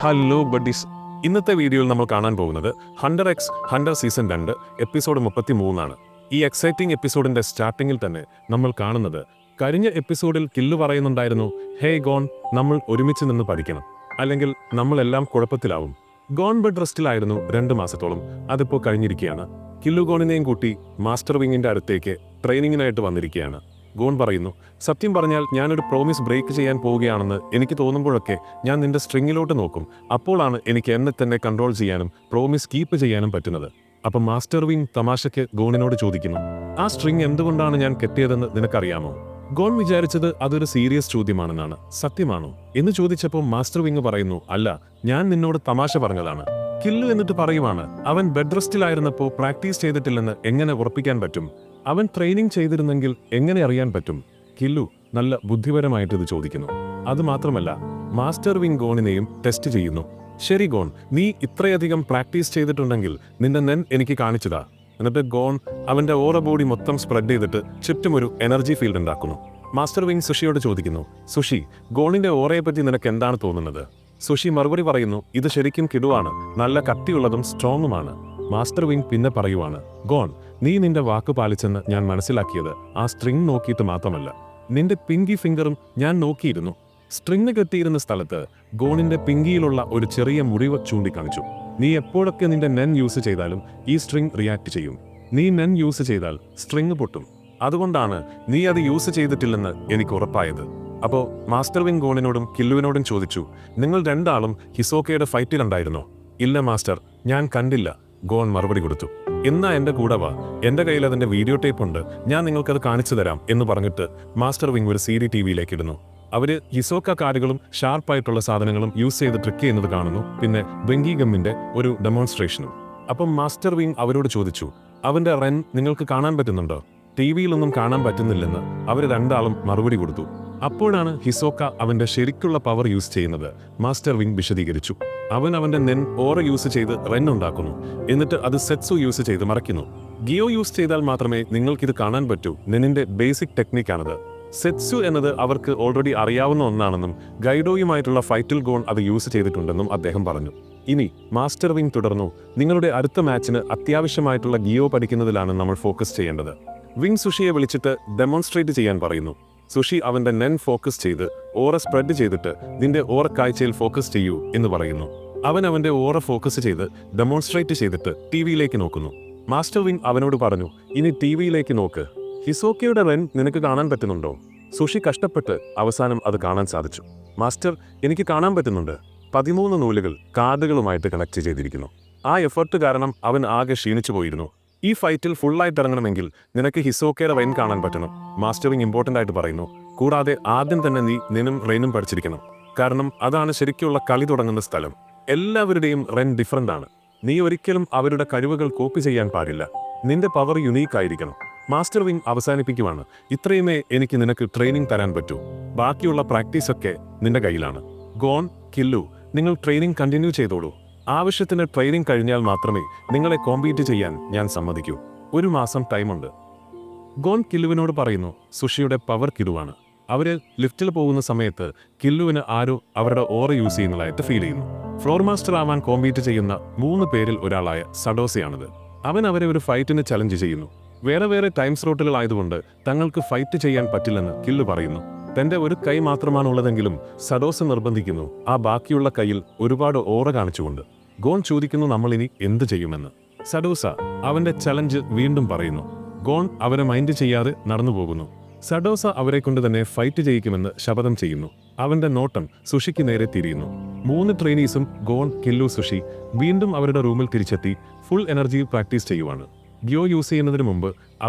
Hello buddies. ഇന്നത്തെ വീഡിയോയിൽ നമ്മൾ കാണാൻ പോകുന്നത് Hunter X Hunter season 2 episode 33 ഈ എക്സൈറ്റിംഗ് എപ്പിസോഡിന്റെ സ്റ്റാർട്ടിങ്ങിൽ തന്നെ നമ്മൾ കാണുന്നത് കഴിഞ്ഞ എപ്പിസോഡിൽ കില്ലു പറയുന്നുണ്ടായിരുന്നു, ഹേ ഗോൺ, നമ്മൾ ഒരുമിച്ച് നിന്ന് പഠിക്കണം, അല്ലെങ്കിൽ നമ്മളെല്ലാം കുഴപ്പത്തിലാവും. ഗോൺ ബെഡ് റെസ്റ്റിലായിരുന്നു 2 മാസത്തോളം. അതിപ്പോൾ കഴിഞ്ഞിരിക്കുകയാണ്. കില്ലു ഗോണിനെയും കൂട്ടി മാസ്റ്റർ വിങ്ങിന്റെ അടുത്തേക്ക് ട്രെയിനിങ്ങിനായിട്ട് വന്നിരിക്കുകയാണ്. ഗോൺ പറയുന്നു, സത്യം പറഞ്ഞാൽ ഞാനൊരു പ്രോമിസ് ബ്രേക്ക് ചെയ്യാൻ പോവുകയാണെന്ന് എനിക്ക് തോന്നുമ്പോഴൊക്കെ ഞാൻ നിന്റെ സ്ട്രിങ്ങിലോട്ട് നോക്കും. അപ്പോഴാണ് എനിക്ക് എന്നെ തന്നെ കൺട്രോൾ ചെയ്യാനും പ്രോമിസ് കീപ്പ് ചെയ്യാനും പറ്റുന്നത്. അപ്പം മാസ്റ്റർ വിങ് തമാശയ്ക്ക് ഗോണിനോട് ചോദിക്കുന്നു, ആ സ്ട്രിങ് എന്തുകൊണ്ടാണ് ഞാൻ കെട്ടിയതെന്ന് നിനക്കറിയാമോ? ഗോൺ വിചാരിച്ചത് അതൊരു സീരിയസ് ചോദ്യമാണെന്നാണ്. സത്യമാണോ എന്ന് ചോദിച്ചപ്പോൾ മാസ്റ്റർ വിങ് പറയുന്നു, അല്ല, ഞാൻ നിന്നോട് തമാശ പറഞ്ഞതാണ്. കില്ലു എന്നിട്ട് പറയുവാണ്, അവൻ ബെഡ് റെസ്റ്റിലായിരുന്നപ്പോൾ പ്രാക്ടീസ് ചെയ്തിട്ടില്ലെന്ന് എങ്ങനെ ഉറപ്പിക്കാൻ പറ്റും? അവൻ ട്രെയിനിങ് ചെയ്തിരുന്നെങ്കിൽ എങ്ങനെ അറിയാൻ പറ്റും? കില്ലു നല്ല ബുദ്ധിപരമായിട്ട് ഇത് ചോദിക്കുന്നു. അതുമാത്രമല്ല, മാസ്റ്റർ വിങ് ഗോണിനെയും ടെസ്റ്റ് ചെയ്യുന്നു. ശരി ഗോൺ, നീ ഇത്രയധികം പ്രാക്ടീസ് ചെയ്തിട്ടുണ്ടെങ്കിൽ നിന്റെ നെൻ എനിക്ക് കാണിച്ചതാ. എന്നിട്ട് ഗോൺ അവന്റെ ഓറ ബോഡി മൊത്തം സ്പ്രെഡ് ചെയ്തിട്ട് ചുറ്റും ഒരു എനർജി ഫീൽഡ് ഉണ്ടാക്കുന്നു. മാസ്റ്റർ വിങ് സുഷിയോട് ചോദിക്കുന്നു, സുഷി, ഗോണിന്റെ ഓറയെ പറ്റി നിനക്ക് എന്താണ് തോന്നുന്നത്? സുഷി മറുപടി പറയുന്നു, ഇത് ശരിക്കും കിടുവാണ്, നല്ല കട്ടിയുള്ളതും സ്ട്രോങ്ങുമാണ്. മാസ്റ്റർ വിങ് പിന്നെ പറയുവാണ്, ഗോൺ, നീ നിന്റെ വാക്ക് പാലിച്ചെന്ന് ഞാൻ മനസ്സിലാക്കിയത് ആ സ്ട്രിങ് നോക്കിയിട്ട് മാത്രമല്ല, നിന്റെ പിങ്കി ഫിംഗറും ഞാൻ നോക്കിയിരുന്നു. സ്ട്രിങ് കെട്ടിയിരുന്ന സ്ഥലത്ത് ഗോണിന്റെ പിങ്കിയിലുള്ള ഒരു ചെറിയ മുറിവ് ചൂണ്ടിക്കാണിച്ചു. നീ എപ്പോഴൊക്കെ നിന്റെ നെൻ യൂസ് ചെയ്താലും ഈ സ്ട്രിങ് റിയാക്ട് ചെയ്യും. നീ നെൻ യൂസ് ചെയ്താൽ സ്ട്രിങ് പൊട്ടും. അതുകൊണ്ടാണ് നീ അത് യൂസ് ചെയ്തിട്ടില്ലെന്ന് എനിക്ക് ഉറപ്പായത്. അപ്പോൾ മാസ്റ്റർ വിങ് ഗോണിനോടും കില്ലുവിനോടും ചോദിച്ചു, നിങ്ങൾ രണ്ടാളും ഹിസോക്കയുടെ ഫൈറ്റിൽ ഉണ്ടായിരുന്നോ? ഇല്ല മാസ്റ്റർ, ഞാൻ കണ്ടില്ല, ഗോൺ മറുപടി കൊടുത്തു. എന്നാ എന്റെ കൂടെ വാ, എന്റെ കയ്യിൽ അതിന്റെ വീഡിയോ ടേപ്പ് ഉണ്ട്, ഞാൻ നിങ്ങൾക്കത് കാണിച്ചു തരാം എന്ന് പറഞ്ഞിട്ട് മാസ്റ്റർ വിങ് ഒരു CD TV-യിലേക്ക് ഇടുന്നു. അവര് ഹിസോക്ക കാർഡുകളും ഷാർപ്പായിട്ടുള്ള സാധനങ്ങളും യൂസ് ചെയ്ത് ട്രിക്ക് ചെയ്യുന്നത് കാണുന്നു. പിന്നെ ബെങ്കി ഗമ്മിന്റെ ഒരു ഡെമോൺസ്ട്രേഷനും. അപ്പം മാസ്റ്റർ വിങ് അവരോട് ചോദിച്ചു, അവന്റെ റെൻ നിങ്ങൾക്ക് കാണാൻ പറ്റുന്നുണ്ടോ? TV-യിലൊന്നും കാണാൻ പറ്റുന്നില്ലെന്ന് അവർ രണ്ടാളും മറുപടി കൊടുത്തു. അപ്പോഴാണ് ഹിസോക്ക അവന്റെ ശരിക്കുള്ള പവർ യൂസ് ചെയ്യുന്നത്. മാസ്റ്റർ വിങ് വിശദീകരിച്ചു, അവൻ അവന്റെ നെൻ ഓറ യൂസ് ചെയ്ത് റെൻ ഉണ്ടാക്കുന്നു, എന്നിട്ട് അത് സെറ്റ്സു യൂസ് ചെയ്ത് മറയ്ക്കുന്നു. ഗിയോ യൂസ് ചെയ്താൽ മാത്രമേ നിങ്ങൾക്കിത് കാണാൻ പറ്റൂ. നെന്നിന്റെ ബേസിക് ടെക്നിക്കാണത്. സെറ്റ്സു എന്നത് അവർക്ക് ഓൾറെഡി അറിയാവുന്ന ഒന്നാണെന്നും ഗൈഡോയുമായിട്ടുള്ള ഫൈറ്റിൽ ഗോൺ അത് യൂസ് ചെയ്തിട്ടുണ്ടെന്നും അദ്ദേഹം പറഞ്ഞു. ഇനി മാസ്റ്റർ വിങ് തുടർന്നു, നിങ്ങളുടെ അടുത്ത മാച്ചിന് അത്യാവശ്യമായിട്ടുള്ള ഗിയോ പഠിക്കുന്നതിലാണ് നമ്മൾ ഫോക്കസ് ചെയ്യേണ്ടത്. വിങ് സുഷിയെ വിളിച്ചിട്ട് ഡെമോൺസ്ട്രേറ്റ് ചെയ്യാൻ പറയുന്നു. സുഷി അവന്റെ നെൻ ഫോക്കസ് ചെയ്ത് ഓറ സ്പ്രെഡ് ചെയ്തിട്ട് നിന്റെ ഓറ കാഴ്ചയിൽ ഫോക്കസ് ചെയ്യൂ എന്ന് പറയുന്നു. അവൻ അവന്റെ ഓറ ഫോക്കസ് ചെയ്ത് ഡെമോൺസ്ട്രേറ്റ് ചെയ്തിട്ട് TV-യിലേക്ക് നോക്കുന്നു. മാസ്റ്റർ വിങ് അവനോട് പറഞ്ഞു, ഇനി TV-യിലേക്ക് നോക്ക്. ഹിസോക്കയുടെ റെൻ നിനക്ക് കാണാൻ പറ്റുന്നുണ്ടോ? സുഷി കഷ്ടപ്പെട്ട് അവസാനം അത് കാണാൻ സാധിച്ചു. മാസ്റ്റർ, എനിക്ക് കാണാൻ പറ്റുന്നുണ്ട്. 13 നൂലുകൾ കാർഡുകളുമായിട്ട് കണക്ട് ചെയ്തിരിക്കുന്നു. ആ എഫർട്ട് കാരണം അവൻ ആകെ ക്ഷീണിച്ചു പോയിരുന്നു. ഈ ഫൈറ്റിൽ ഫുള്ളായിട്ട് ഇറങ്ങണമെങ്കിൽ നിനക്ക് ഹിസോക്കയുടെ റെയിൻ കാണാൻ പറ്റണം. മാസ്റ്റർ വിങ് ഇമ്പോർട്ടൻ്റ് ആയിട്ട് പറയുന്നു. കൂടാതെ ആദ്യം തന്നെ നീ നിനും റെയിനും പഠിച്ചിരിക്കണം. കാരണം അതാണ് ശരിക്കുള്ള കളി തുടങ്ങുന്ന സ്ഥലം. എല്ലാവരുടെയും റെൻ ഡിഫറൻ്റ് ആണ്. നീ ഒരിക്കലും അവരുടെ കഴിവുകൾ കോപ്പി ചെയ്യാൻ പാടില്ല. നിന്റെ പവർ യുണീക്ക് ആയിരിക്കണം. മാസ്റ്റർ വിങ് അവസാനിപ്പിക്കുവാണ്, ഇത്രയുമേ എനിക്ക് നിനക്ക് ട്രെയിനിങ് തരാൻ പറ്റൂ. ബാക്കിയുള്ള പ്രാക്ടീസൊക്കെ നിന്റെ കയ്യിലാണ്. ഗോൺ, കില്ലു, നിങ്ങൾ ട്രെയിനിങ് കണ്ടിന്യൂ ചെയ്തോളൂ. ആവശ്യത്തിന് ട്രെയിനിങ് കഴിഞ്ഞാൽ മാത്രമേ നിങ്ങളെ കോമ്പീറ്റ് ചെയ്യാൻ ഞാൻ സമ്മതിക്കൂ. 1 മാസം ടൈമുണ്ട്. ഗോൺ കില്ലുവിനോട് പറയുന്നു, സുഷിയുടെ പവർ കിടുവാണ്. അവര് ലിഫ്റ്റിൽ പോകുന്ന സമയത്ത് കില്ലുവിന് ആരോ അവരുടെ ഓറ യൂസ് ചെയ്യുന്നതായിട്ട് ഫീൽ ചെയ്യുന്നു. ഫ്ലോർ മാസ്റ്റർ ആവാൻ കോമ്പീറ്റ് ചെയ്യുന്ന 3 പേരിൽ ഒരാളായ സഡോസയാണിത്. അവൻ അവരെ ഒരു ഫൈറ്റിന് ചലഞ്ച് ചെയ്യുന്നു. വേറെ ടൈം സ്ലോട്ടുകളായതുകൊണ്ട് തങ്ങൾക്ക് ഫൈറ്റ് ചെയ്യാൻ പറ്റില്ലെന്ന് കില്ലു പറയുന്നു. തന്റെ ഒരു കൈ മാത്രമാണുള്ളതെങ്കിലും സഡോസ നിർബന്ധിക്കുന്നു, ആ ബാക്കിയുള്ള കൈയിൽ ഒരുപാട് ഓറ കാണിച്ചുകൊണ്ട്. ഗോൺ ചോദിക്കുന്നു, നമ്മളിനി എന്ത് ചെയ്യുമെന്ന്. സഡോസ അവന്റെ ചലഞ്ച് വീണ്ടും പറയുന്നു. ഗോൺ അവരെ മൈൻഡ് ചെയ്യാതെ നടന്നു പോകുന്നു. സഡോസ അവരെ കൊണ്ട് തന്നെ ഫൈറ്റ് ചെയ്യിക്കുമെന്ന് ശപഥം ചെയ്യുന്നു. അവന്റെ നോട്ടം സുഷിക്ക് നേരെ തിരിയുന്നു. 3 ട്രെയിനീസും ഗോൺ, കില്ലു, സുഷി വീണ്ടും അവരുടെ റൂമിൽ തിരിച്ചെത്തി ഫുൾ എനർജി പ്രാക്ടീസ് ചെയ്യുവാണ്. ഗിയോ യൂസ് ചെയ്യുന്നതിന് മുമ്പ്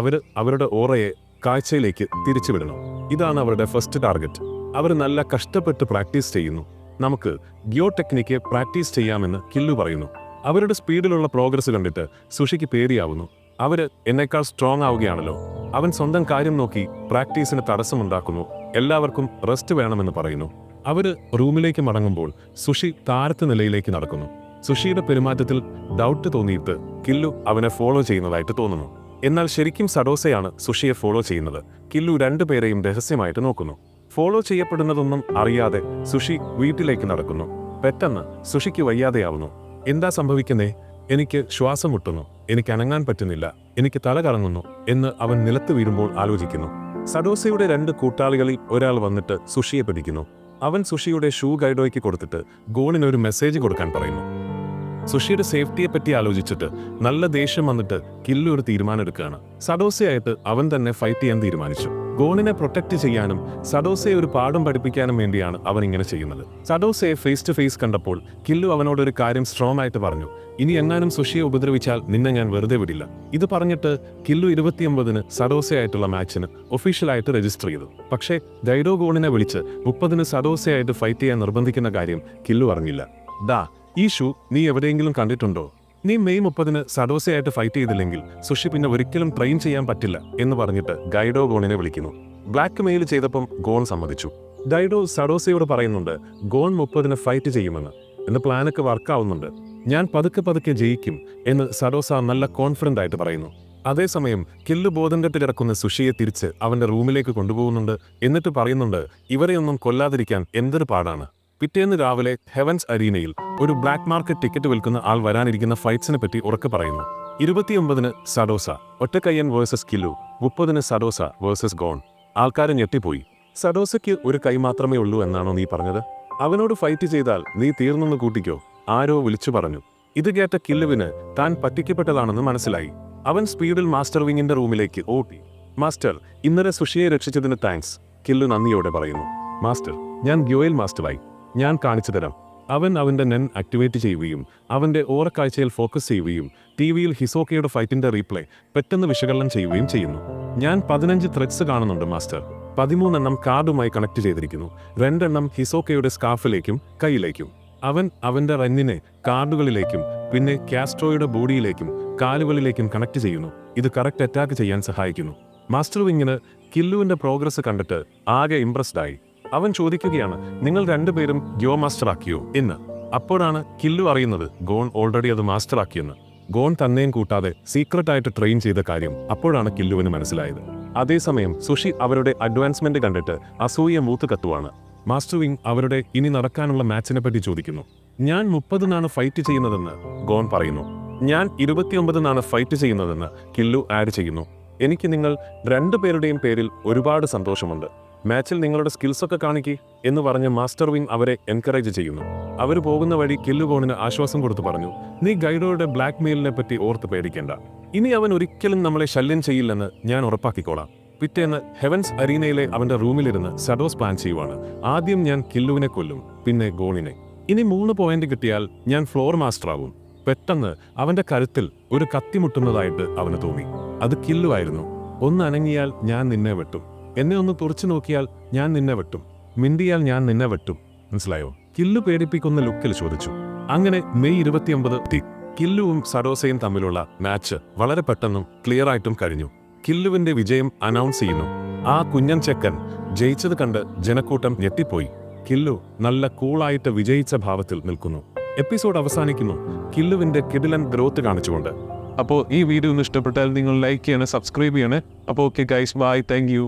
അവരുടെ ഓറയെ കാഴ്ചയിലേക്ക് തിരിച്ചുവിടണം. ഇതാണ് അവരുടെ ഫസ്റ്റ് ടാർഗറ്റ്. അവർ നല്ല കഷ്ടപ്പെട്ട് പ്രാക്ടീസ് ചെയ്യുന്നു. നമുക്ക് ഗിയോ ടെക്നിക്ക് പ്രാക്ടീസ് ചെയ്യാമെന്ന് കില്ലു പറയുന്നു. അവരുടെ സ്പീഡിലുള്ള പ്രോഗ്രസ് കണ്ടിട്ട് സുഷിക്ക് പേടിയാവുന്നു. അവര് എന്നേക്കാൾ സ്ട്രോങ് ആവുകയാണല്ലോ. അവൻ സ്വന്തം കാര്യം നോക്കി പ്രാക്ടീസിന് തടസ്സമുണ്ടാക്കുന്നു. എല്ലാവർക്കും റെസ്റ്റ് വേണമെന്ന് പറയുന്നു. അവര് റൂമിലേക്ക് മടങ്ങുമ്പോൾ സുഷി താരത്തെ നിലയിലേക്ക് നടക്കുന്നു. സുഷിയുടെ പെരുമാറ്റത്തിൽ ഡൗട്ട് തോന്നിയിട്ട് കില്ലു അവനെ ഫോളോ ചെയ്യുന്നതായിട്ട് തോന്നുന്നു. എന്നാൽ ശരിക്കും സഡോസയാണ് സുഷിയെ ഫോളോ ചെയ്യുന്നത്. കില്ലു 2 പേരെയും രഹസ്യമായിട്ട് നോക്കുന്നു. ഫോളോ ചെയ്യപ്പെടുന്നതൊന്നും അറിയാതെ സുഷി വീട്ടിലേക്ക് നടക്കുന്നു. പെട്ടെന്ന് സുഷിക്ക് വയ്യാതെയാവുന്നു. എന്താ സംഭവിക്കുന്നേ? എനിക്ക് ശ്വാസം മുട്ടുന്നു, എനിക്ക് അനങ്ങാൻ പറ്റുന്നില്ല, എനിക്ക് തല കറങ്ങുന്നു എന്ന് അവൻ നിലത്ത് വീഴുമ്പോൾ ആലോചിക്കുന്നു. സഡോസയുടെ 2 കൂട്ടാളികളിൽ ഒരാൾ വന്നിട്ട് സുഷിയെ പിടിക്കുന്നു. അവൻ സുഷിയുടെ ഷൂ ഗൈഡോയ്ക്ക് കൊടുത്തിട്ട് ഗോണിന് ഒരു മെസ്സേജ് കൊടുക്കാൻ പറയുന്നു. സുഷിയുടെ സേഫ്റ്റിയെപ്പറ്റി ആലോചിച്ചിട്ട് നല്ല ദേഷ്യം വന്നിട്ട് കില്ലു ഒരു തീരുമാനം എടുക്കുകയാണ്. സഡോസയായിട്ട് അവൻ തന്നെ ഫൈറ്റ് ചെയ്യാൻ തീരുമാനിച്ചു. ഗോണിനെ പ്രൊട്ടക്ട് ചെയ്യാനും സഡോസയെ ഒരു പാഠം പഠിപ്പിക്കാനും വേണ്ടിയാണ് അവൻ ഇങ്ങനെ ചെയ്യുന്നത്. സഡോസയെ ഫേസ് ടു ഫേസ് കണ്ടപ്പോൾ കില്ലു അവനോട് ഒരു കാര്യം സ്ട്രോങ് ആയിട്ട് പറഞ്ഞു. ഇനി എങ്ങാനും സുഷിയെ ഉപദ്രവിച്ചാൽ നിന്നെ ഞാൻ വെറുതെ വിടില്ല. ഇത് പറഞ്ഞിട്ട് കില്ലു 29-ന് സഡോസയായിട്ടുള്ള മാച്ചിന് ഒഫീഷ്യലായിട്ട് രജിസ്റ്റർ ചെയ്തു. പക്ഷേ ഗൈഡോ ഗോണിനെ വിളിച്ച് 30-ന് സഡോസയായിട്ട് ഫൈറ്റ് ചെയ്യാൻ നിർബന്ധിക്കുന്ന കാര്യം കില്ലു അറിഞ്ഞില്ല. ഈ ഷൂ നീ എവിടെയെങ്കിലും കണ്ടിട്ടുണ്ടോ? നീ മെയ് 30-ന് സഡോസയായിട്ട് ഫൈറ്റ് ചെയ്തില്ലെങ്കിൽ സുഷി പിന്നെ ഒരിക്കലും ട്രെയിൻ ചെയ്യാൻ പറ്റില്ല എന്ന് പറഞ്ഞിട്ട് ഗൈഡോ ഗോണിനെ വിളിക്കുന്നു. ബ്ലാക്ക് മെയിൽ ചെയ്തപ്പം ഗോൺ സമ്മതിച്ചു. ഗൈഡോ സഡോസയോട് പറയുന്നുണ്ട് ഗോൺ 30-ന് ഫൈറ്റ് ചെയ്യുമെന്ന്. എന്ന പ്ലാനൊക്കെ വർക്കാവുന്നുണ്ട്. ഞാൻ പതുക്കെ ജയിക്കും എന്ന് സഡോസ നല്ല കോൺഫിഡന്റ് ആയിട്ട് പറയുന്നു. അതേസമയം കില്ലു ബോധം കെട്ടിലിറക്കുന്ന സുഷിയെ തിരിച്ച് അവന്റെ റൂമിലേക്ക് കൊണ്ടുപോകുന്നുണ്ട്. എന്നിട്ട് പറയുന്നുണ്ട് ഇവരെയൊന്നും കൊല്ലാതിരിക്കാൻ എന്തൊരു പാടാണ്. പിറ്റേന്ന് രാവിലെ ഹെവൻസ് അരീനയിൽ ഒരു ബ്ലാക്ക് മാർക്കറ്റ് ടിക്കറ്റ് വിൽക്കുന്ന ആൾ വരാനിരിക്കുന്ന ഫൈറ്റ്സിനെ പറ്റി ഉറക്കെ പറയുന്നു. 29-ന് സഡോസ ഒറ്റക്കയ്യൻ വേഴ്സസ് കില്ലു, 30-ന് സഡോസ വേഴ്സസ് ഗോൺ. ആൾക്കാരെ ഞെട്ടിപ്പോയി. സഡോസയ്ക്ക് ഒരു കൈ മാത്രമേ ഉള്ളൂ എന്നാണോ നീ പറഞ്ഞത്? അവനോട് ഫൈറ്റ് ചെയ്താൽ നീ തീർന്നെന്ന് കൂട്ടിക്കോ, ആരോ വിളിച്ചു പറഞ്ഞു. ഇത് കേട്ട കില്ലുവിന് താൻ പറ്റിക്കപ്പെട്ടതാണെന്ന് മനസ്സിലായി. അവൻ സ്പീഡിൽ മാസ്റ്റർ വിങ്ങിന്റെ റൂമിലേക്ക് ഓടി. മാസ്റ്റർ, ഇന്നലെ സുഷിയെ രക്ഷിച്ചതിന് താങ്ക്സ്, കില്ലു നന്ദിയോടെ പറയുന്നു. മാസ്റ്റർ, ഞാൻ ഗ്യോയിൽ മാസ്റ്ററായി. ഞാൻ കാണിച്ചു തരാം. അവൻ അവന്റെ നെൻ ആക്ടിവേറ്റ് ചെയ്യുകയും അവന്റെ ഓറക്കാഴ്ചയിൽ ഫോക്കസ് ചെയ്യുകയും ടിവിയിൽ ഹിസോക്കയുടെ ഫൈറ്റിന്റെ റീപ്ലേ പെട്ടെന്ന് വിശകലനം ചെയ്യുകയും ചെയ്യുന്നു. ഞാൻ 15 ത്രെഡ്സ് കാണുന്നുണ്ട് മാസ്റ്റർ. 13 കാർഡുമായി കണക്ട് ചെയ്തിരിക്കുന്നു. 2 ഹിസോക്കയുടെ സ്കാർഫിലേക്കും കൈയിലേക്കും. അവൻ അവന്റെ റന്നിനെ കാർഡുകളിലേക്കും പിന്നെ കാസ്ട്രോയുടെ ബോഡിയിലേക്കും കാലുകളിലേക്കും കണക്ട് ചെയ്യുന്നു. ഇത് കറക്റ്റ് അറ്റാക്ക് ചെയ്യാൻ സഹായിക്കുന്നു. മാസ്റ്റർ വിങ്ങിന് കില്ലുവിന്റെ പ്രോഗ്രസ് കണ്ടിട്ട് ആകെ ഇംപ്രസ്ഡ് ആയി. അവൻ ചോദിക്കുകയാണ്, നിങ്ങൾ 2 പേരും ഗ്യോ മാസ്റ്റർ ആക്കിയോ എന്ന്. അപ്പോഴാണ് കില്ലു അറിയുന്നത് ഗോൺ ഓൾറെഡി അത് മാസ്റ്റർ ആക്കിയെന്ന്. ഗോൺ തന്നെയും കൂട്ടാതെ സീക്രട്ടായിട്ട് ട്രെയിൻ ചെയ്ത കാര്യം അപ്പോഴാണ് കില്ലുവിന് മനസ്സിലായത്. അതേസമയം സുഷി അവരുടെ അഡ്വാൻസ്മെന്റ് കണ്ടിട്ട് അസൂയ മൂത്ത് കത്തുവാണ്. മാസ്റ്റർ വിങ് അവരുടെ ഇനി നടക്കാനുള്ള മാച്ചിനെ പറ്റി ചോദിക്കുന്നു. ഞാൻ 30-നാണ് ഫൈറ്റ് ചെയ്യുന്നതെന്ന് ഗോൺ പറയുന്നു. ഞാൻ 29-നാണ് ഫൈറ്റ് ചെയ്യുന്നതെന്ന് കില്ലു ആഡ് ചെയ്യുന്നു. എനിക്ക് നിങ്ങൾ 2 പേരുടെയും പേരിൽ ഒരുപാട് സന്തോഷമുണ്ട്. മാച്ചിൽ നിങ്ങളുടെ സ്കിൽസൊക്കെ കാണിക്കി എന്ന് പറഞ്ഞ് മാസ്റ്റർ വിങ് അവരെ എൻകറേജ് ചെയ്യുന്നു. അവർ പോകുന്ന വഴി കില്ലു ഗോണിന് ആശ്വാസം കൊടുത്തു പറഞ്ഞു, നീ ഗൈഡോയുടെ ബ്ലാക്ക് മെയിലിനെ പറ്റി ഓർത്ത് പേടിക്കേണ്ട. ഇനി അവൻ ഒരിക്കലും നമ്മളെ ശല്യം ചെയ്യില്ലെന്ന് ഞാൻ ഉറപ്പാക്കിക്കോളാം. പിറ്റേന്ന് ഹെവൻസ് അരീനയിലെ അവന്റെ റൂമിലിരുന്ന് സഡോസ് പ്ലാൻ ചെയ്യുവാണ്. ആദ്യം ഞാൻ കില്ലുവിനെ കൊല്ലും, പിന്നെ ഗോണിനെ. ഇനി 3 പോയിന്റ് കിട്ടിയാൽ ഞാൻ ഫ്ലോർ മാസ്റ്റർ ആവും. പെട്ടെന്ന് അവന്റെ കരുത്തിൽ ഒരു കത്തിമുട്ടുന്നതായിട്ട് അവന് തോന്നി. അത് കില്ലു ആയിരുന്നു. ഒന്ന് അനങ്ങിയാൽ ഞാൻ നിന്നെ വെട്ടും, എന്നെ ഒന്ന് തുറച്ചു നോക്കിയാൽ ഞാൻ നിന്നെ വെട്ടും, മിണ്ടിയാൽ ഞാൻ നിന്നെ വെട്ടും, മനസ്സിലായോ? കില്ലു പേടിപ്പിക്കുന്ന ലുക്കിൽ ചോദിച്ചു. അങ്ങനെ മെയ് 29 കില്ലുവും സഡോസയും തമ്മിലുള്ള മാച്ച് വളരെ പെട്ടെന്നും ക്ലിയർ ആയിട്ടും കഴിഞ്ഞു. കില്ലുവിന്റെ വിജയം അനൗൺസ് ചെയ്യുന്നു. ആ കുഞ്ഞൻ ചെക്കൻ ജയിച്ചത് കണ്ട് ജനക്കൂട്ടം ഞെട്ടിപ്പോയി. കില്ലു നല്ല കൂളായിട്ട് വിജയിച്ച ഭാവത്തിൽ നിൽക്കുന്നു. എപ്പിസോഡ് അവസാനിക്കുന്നു കില്ലുവിന്റെ കിടിലൻ ഗ്രോത്ത് കാണിച്ചുകൊണ്ട്. അപ്പോൾ ഈ വീഡിയോ ഒന്ന് ഇഷ്ടപ്പെട്ടാൽ നിങ്ങൾ ലൈക്ക് ചെയ്യണേ, സബ്സ്ക്രൈബ് ചെയ്യണേ. അപ്പോൾ okay guys, bye, thank U.